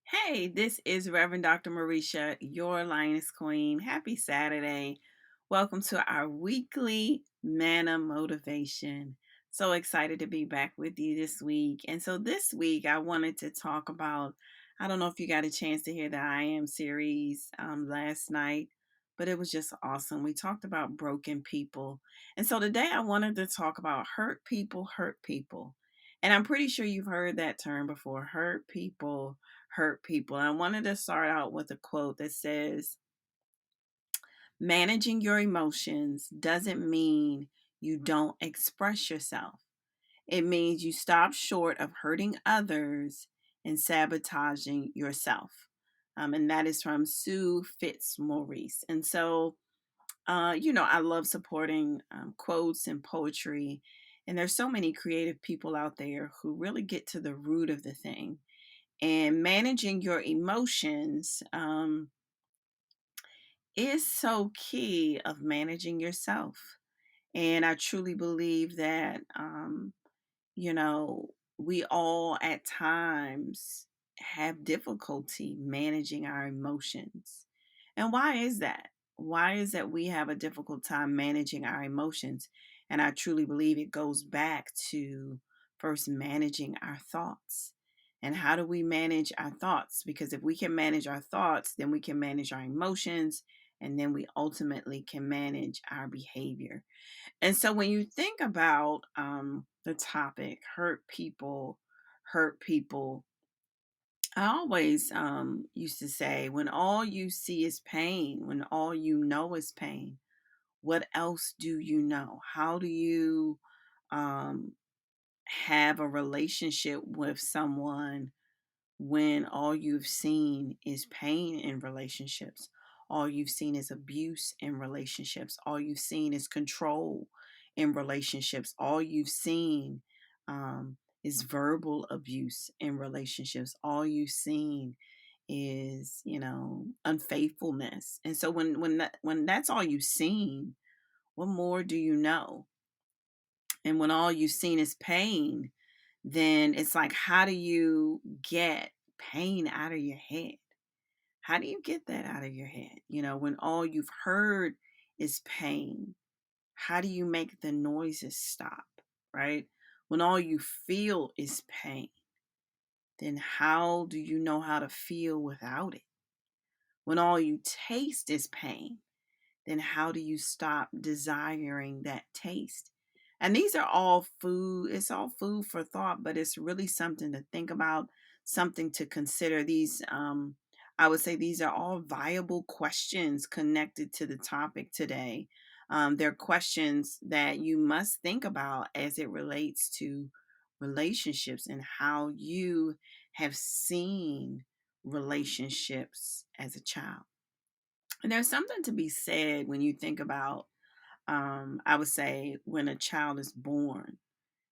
Hey, this is Rev Dr Marisha, your Lioness Queen. Happy Saturday. Welcome to our weekly Manna Motivation. So excited to be back with you this week. And so this week, I wanted to talk about, I don't know if you got a chance to hear the I Am series last night, but it was just awesome. We talked about broken people. And so today, I wanted to talk about hurt people, hurt people. And I'm pretty sure you've heard that term before, hurt people. I wanted to start out with a quote that says, managing your emotions doesn't mean you don't express yourself. It means you stop short of hurting others and sabotaging yourself. And that is from Sue Fitzmaurice. And so, I love supporting quotes and poetry. And there's so many creative people out there who really get to the root of the thing. And managing your emotions is so key of managing yourself. And I truly believe that, you know, we all at times have difficulty managing our emotions. And why is that? Why is that we have a difficult time managing our emotions? And I truly believe it goes back to first managing our thoughts. And how do we manage our thoughts? Because if we can manage our thoughts, then we can manage our emotions, and then we ultimately can manage our behavior. And so when you think about the topic, hurt people, I always used to say, when all you see is pain, when all you know is pain, what else do you know? How do you um, have a relationship with someone when all you've seen is pain in relationships, all you've seen is abuse in relationships, all you've seen is control in relationships, all you've seen is verbal abuse in relationships, all you've seen is unfaithfulness. And so when that's all you've seen, what more do you know? And when all you've seen is pain, then it's like, how do you get pain out of your head? How do you get that out of your head? When all you've heard is pain, how do you make the noises stop, right? When all you feel is pain, then how do you know how to feel without it? When all you taste is pain, then how do you stop desiring that taste? And these are all food, it's all food for thought, but it's really something to think about, something to consider. I would say these are all viable questions connected to the topic today. They're questions that you must think about as it relates to relationships and how you have seen relationships as a child. And there's something to be said when you think about, I would say, when a child is born.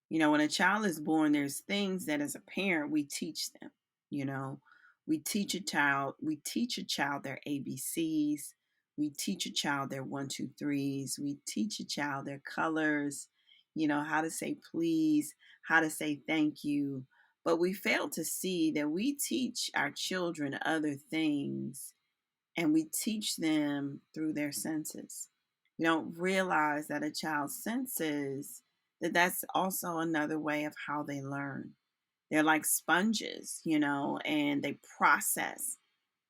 When a child is born, there's things that as a parent we teach them. You know, we teach a child their ABCs, we teach a child their one, two, threes, we teach a child their colors, how to say please, how to say thank you. But we fail to see that we teach our children other things, and we teach them through their senses. We don't realize that a child's senses, that's also another way of how they learn. They're like sponges, and they process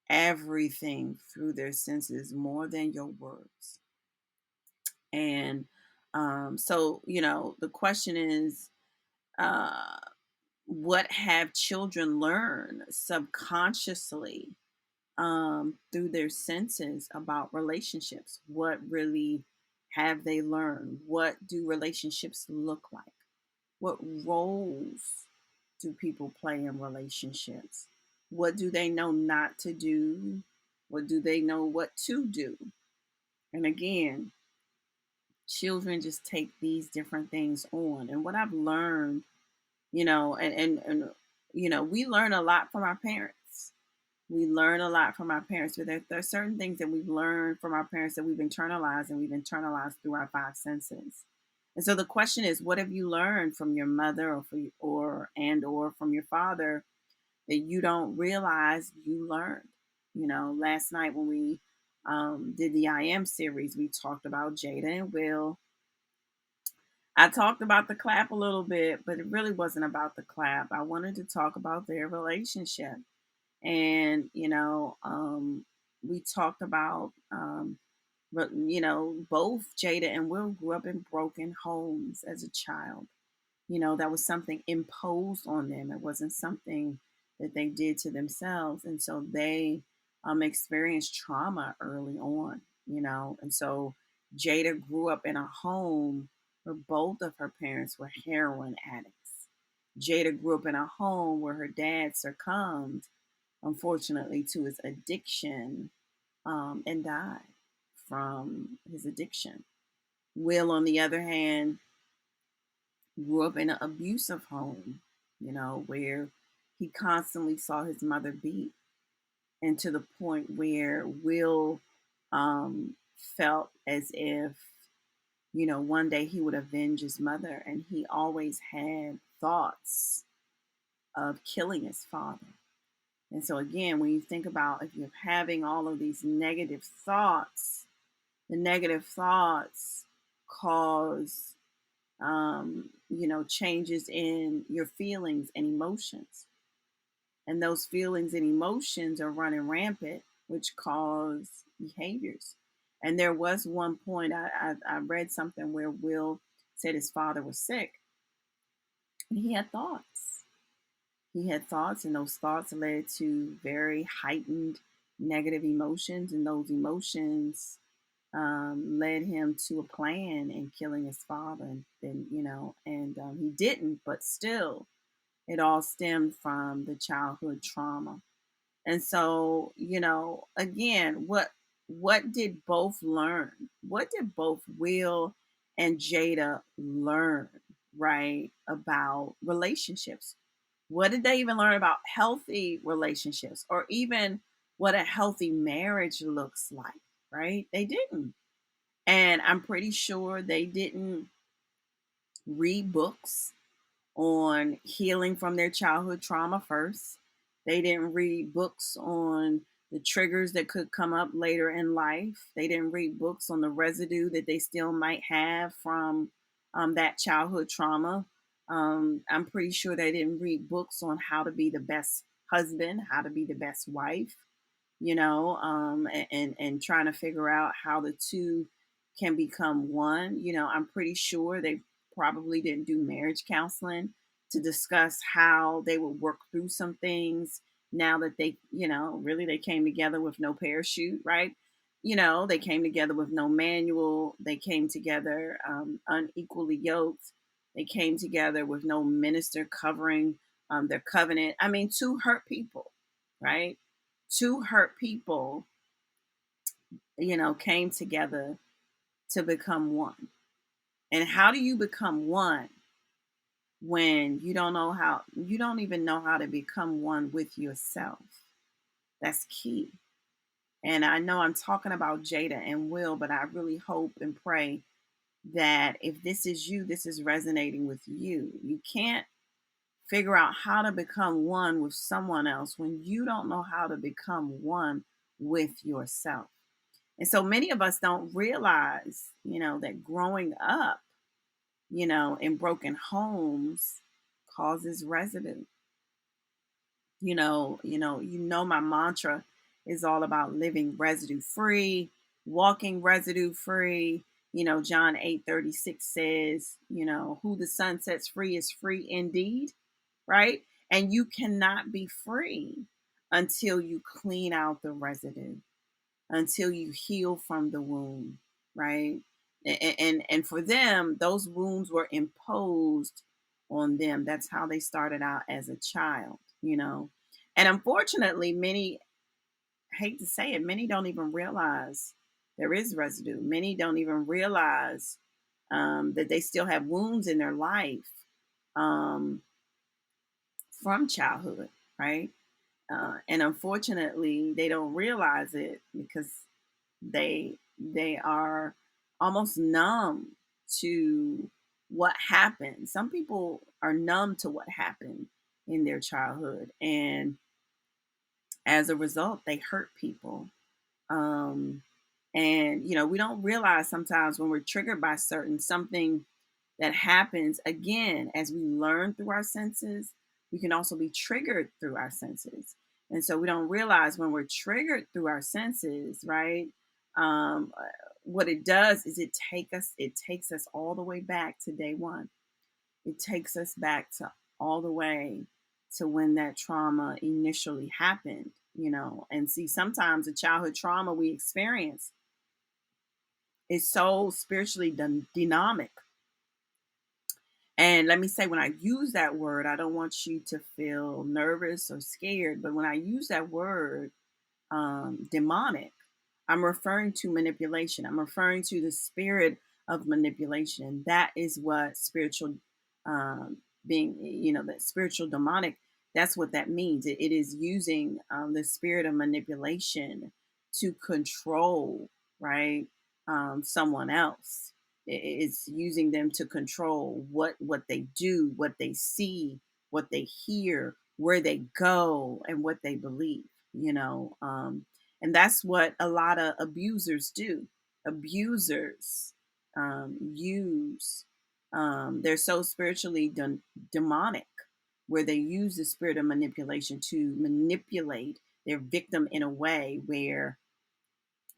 everything through their senses more than your words. And the question is, uh, what have children learned subconsciously through their senses about relationships? What really have they learned? What do relationships look like? What roles do people play in relationships? What do they know not to do? What do they know what to do? And again, children just take these different things on. And what I've learned, we learn a lot from our parents. We learn a lot from our parents, but there are certain things that we've learned from our parents that we've internalized, and we've internalized through our five senses. And so the question is, what have you learned from your mother, or from your father, that you don't realize you learned. Last night when we did the I Am series, we talked about Jada and Will. I talked about the clap a little bit, but it really wasn't about the clap. I wanted to talk about their relationship. And, we talked about, but, both Jada and Will grew up in broken homes as a child. That was something imposed on them. It wasn't something that they did to themselves. And so they experienced trauma early on, And so Jada grew up in a home where both of her parents were heroin addicts. Jada grew up in a home where her dad succumbed, unfortunately, to his addiction and died from his addiction. Will, on the other hand, grew up in an abusive home, where he constantly saw his mother beat, and to the point where Will felt as if, one day he would avenge his mother, and he always had thoughts of killing his father. And so, again, when you think about if you're having all of these negative thoughts, the negative thoughts cause changes in your feelings and emotions. And those feelings and emotions are running rampant, which cause behaviors. And there was one point I read something where Will said his father was sick, and he had thoughts. He had thoughts, and those thoughts led to very heightened negative emotions, and those emotions led him to a plan in killing his father. And he didn't, but still, it all stemmed from the childhood trauma. And so, again, what did both learn? What did both Will and Jada learn, right, about relationships? What did they even learn about healthy relationships, or even what a healthy marriage looks like, right? They didn't. And I'm pretty sure they didn't read books on healing from their childhood trauma first. They didn't read books on the triggers that could come up later in life. They didn't read books on the residue that they still might have from that childhood trauma. I'm pretty sure they didn't read books on how to be the best husband, how to be the best wife, and trying to figure out how the two can become one. I'm pretty sure they probably didn't do marriage counseling to discuss how they would work through some things now that they, really they came together with no parachute, right? They came together with no manual. They came together unequally yoked. They came together with no minister covering their covenant. I mean, two hurt people, right? Two hurt people, came together to become one. And how do you become one when you don't even know how to become one with yourself? That's key. And I know I'm talking about Jada and Will, but I really hope and pray that if this is you, this is resonating with you. You can't figure out how to become one with someone else when you don't know how to become one with yourself. And so many of us don't realize, that growing up, in broken homes causes residue. My mantra is all about living residue free, walking residue free. John 8:36 says, who the Son sets free is free indeed, right? And you cannot be free until you clean out the residue, until you heal from the wound, right? And for them, those wounds were imposed on them. That's how they started out as a child. And unfortunately, many, I hate to say it, many don't even realize there is residue. Many don't even realize that they still have wounds in their life um, from childhood, right? And unfortunately, they don't realize it because they are almost numb to what happened. Some people are numb to what happened in their childhood, and As a result, they hurt people. Um, and we don't realize sometimes when we're triggered by certain something that happens again as we learn through our senses, we can also be triggered through our senses. And so we don't realize when we're triggered through our senses, right? What it does is it takes us all the way back to day one. It takes us back to all the way to when that trauma initially happened. And see, sometimes the childhood trauma we experience is so spiritually dynamic. And let me say, when I use that word, I don't want you to feel nervous or scared, but when I use that word, demonic, I'm referring to manipulation. I'm referring to the spirit of manipulation. That is what spiritual being, that spiritual demonic, that's what that means. It is using the spirit of manipulation to control, right? Someone else. It's using them to control what they do, what they see, what they hear, where they go, and what they believe. And that's what a lot of abusers do. Abusers use, they're so spiritually demonic, where they use the spirit of manipulation to manipulate their victim in a way where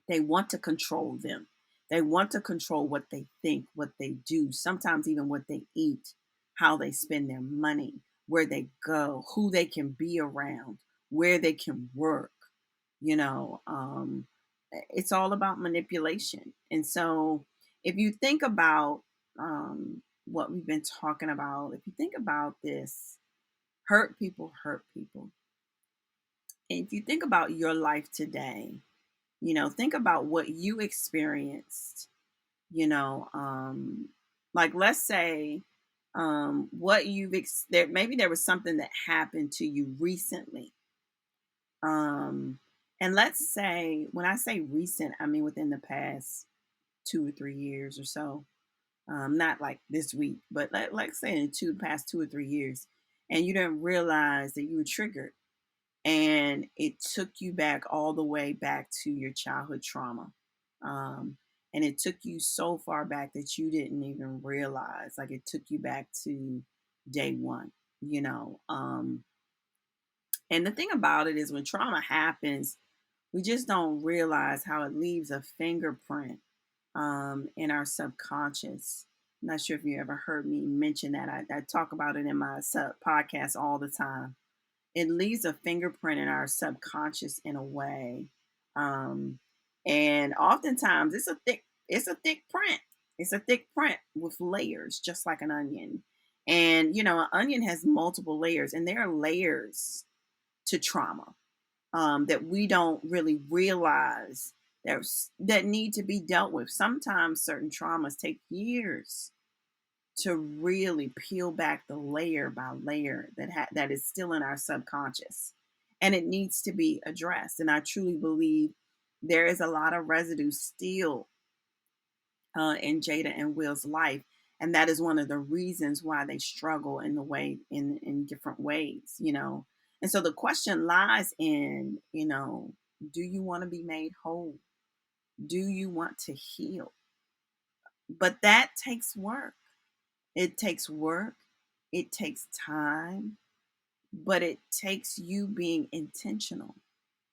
they want to control them. They want to control what they think, what they do, sometimes even what they eat, how they spend their money, where they go, who they can be around, where they can work. You know, it's all about manipulation. And so, if you think about what we've been talking about, if you think about this, hurt people. And if you think about your life today, think about what you experienced, you know, like let's say what there maybe there was something that happened to you recently. Um, and let's say, when I say recent, I mean within the past 2 or 3 years or so. Not like this week, but let's say in past 2 or 3 years, and you didn't realize that you were triggered, and it took you back all the way back to your childhood trauma. Um, and it took you so far back that you didn't even realize, like it took you back to day one, you know. And the thing about it is, when trauma happens, we just don't realize how it leaves a fingerprint in our subconscious. I'm not sure if you ever heard me mention that. I talk about it in my podcast all the time. It leaves a fingerprint in our subconscious in a way, um, and oftentimes it's a thick print. It's a thick print with layers, just like an onion. And an onion has multiple layers, and there are layers to trauma that we don't really realize that need to be dealt with. Sometimes certain traumas take years to really peel back the layer by layer that is still in our subconscious, and it needs to be addressed. And I truly believe there is a lot of residue still in Jada and Will's life, and that is one of the reasons why they struggle in different ways. And so the question lies in, do you want to be made whole? Do you want to heal? But that takes work. It takes work. It takes time, but it takes you being intentional.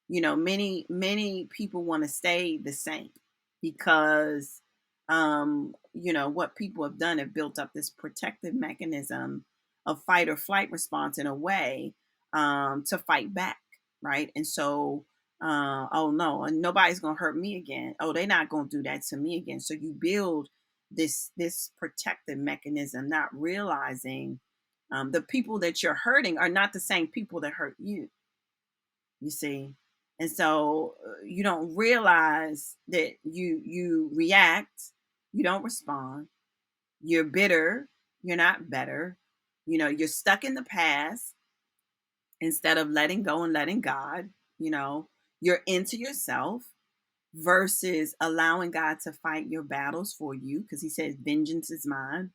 Many people want to stay the same because what people have done have built up this protective mechanism of fight or flight response in a way, to fight back, right? And so, oh no, and nobody's gonna hurt me again. Oh, they're not gonna do that to me again. So you build this protective mechanism, not realizing the people that you're hurting are not the same people that hurt you see. And so, you don't realize that you react, you don't respond, you're bitter, you're not better. You're stuck in the past instead of letting go and letting God. you know you're into yourself versus allowing God to fight your battles for you, because he says vengeance is mine.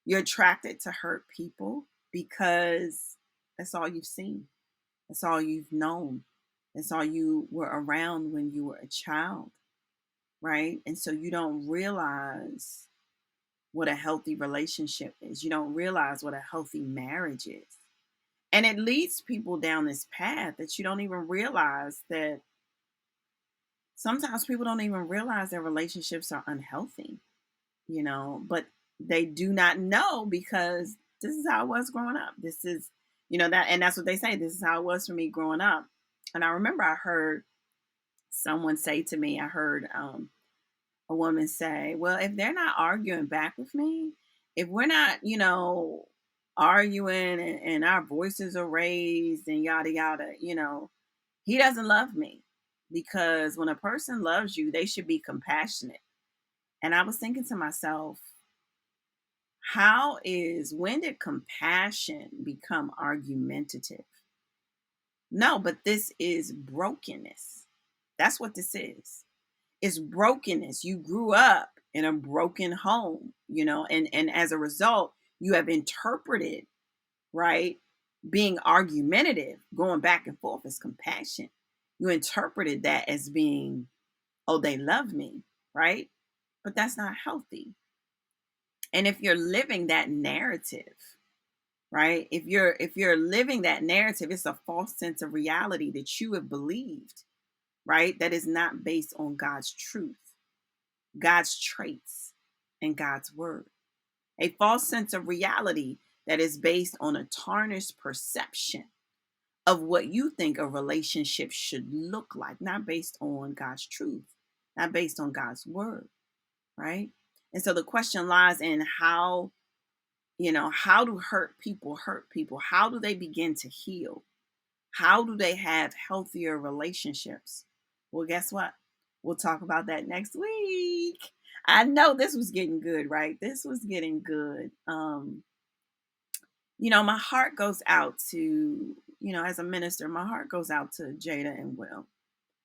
You're attracted to hurt people because that's all you've seen, that's all you've known. That's all you were around when you were a child, right? And so you don't realize what a healthy relationship is. You don't realize what a healthy marriage is. And it leads people down this path that you don't even realize that sometimes people don't even realize their relationships are unhealthy, but they do not know because this is how it was growing up. This is, that, and that's what they say. This is how it was for me growing up. And I remember I heard someone say to me, I heard a woman say, well, if they're not arguing back with me, if we're not, arguing and our voices are raised and yada, yada, he doesn't love me. Because when a person loves you, they should be compassionate. And I was thinking to myself, when did compassion become argumentative? No, but this is brokenness. That's what this is. It's brokenness. You grew up in a broken home, and as a result, you have interpreted, right? Being argumentative, going back and forth as compassion. You interpreted that as being, oh, they love me, right? But that's not healthy. And if you're living that narrative, right? If you're living that narrative, it's a false sense of reality that you have believed, right? That is not based on God's truth, God's traits, and God's word. A false sense of reality that is based on a tarnished perception of what you think a relationship should look like, not based on God's truth, not based on God's word, right? And so the question lies in how do hurt people hurt people? How do they begin to heal? How do they have healthier relationships? Well, guess what? We'll talk about that next week. I know this was getting good, right? This was getting good. My heart goes out to, as a minister, my heart goes out to Jada and Will.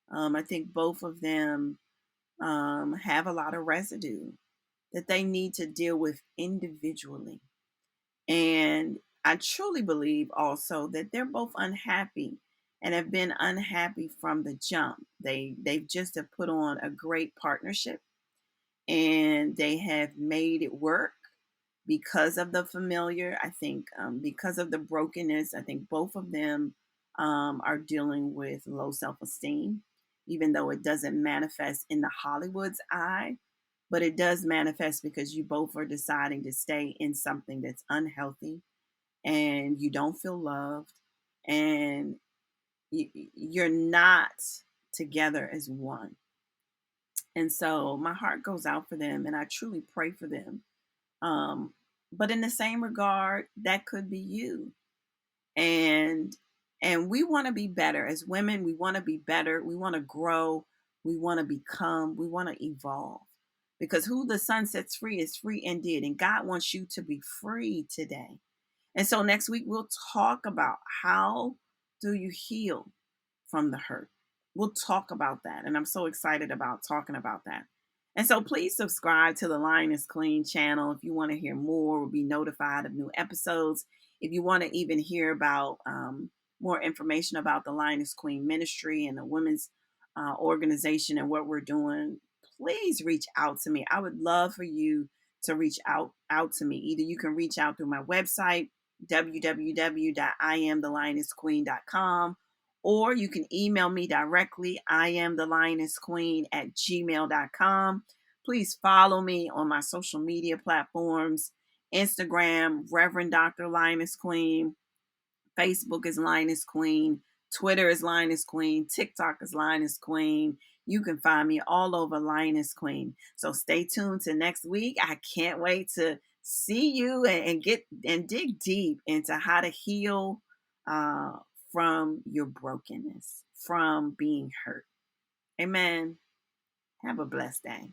I think both of them have a lot of residue that they need to deal with individually. And I truly believe also that they're both unhappy and have been unhappy from the jump. They've just have put on a great partnership and they have made it work because of the familiar. I think because of the brokenness, I think both of them are dealing with low self-esteem, even though it doesn't manifest in the Hollywood's eye, but it does manifest because you both are deciding to stay in something that's unhealthy and you don't feel loved and you're not together as one. And so my heart goes out for them and I truly pray for them. Um, but in the same regard, that could be you. And we want to be better as women. We want to be better. We want to grow. We want to become. We want to evolve. Because who the sun sets free is free indeed. And God wants you to be free today. And so next week we'll talk about how do you heal from the hurt. We'll talk about that. And I'm so excited about talking about that. And so please subscribe to the Line is Clean channel if you want to hear more or be notified of new episodes. If you want to even hear about more information about the Line is Queen ministry and the women's organization and what we're doing, please reach out to me. I would love for you to reach out to me. Either you can reach out through my website, www.iamthelionessqueen.com, or you can email me directly, iamthelionessqueen@gmail.com. Please follow me on my social media platforms, Instagram, Reverend Dr. Lioness Queen, Facebook is Lioness Queen, Twitter is Lioness Queen, TikTok is Lioness Queen. You can find me all over Lioness Queen. So stay tuned to next week. I can't wait to see you and get and dig deep into how to heal from your brokenness, from being hurt. Amen. Have a blessed day.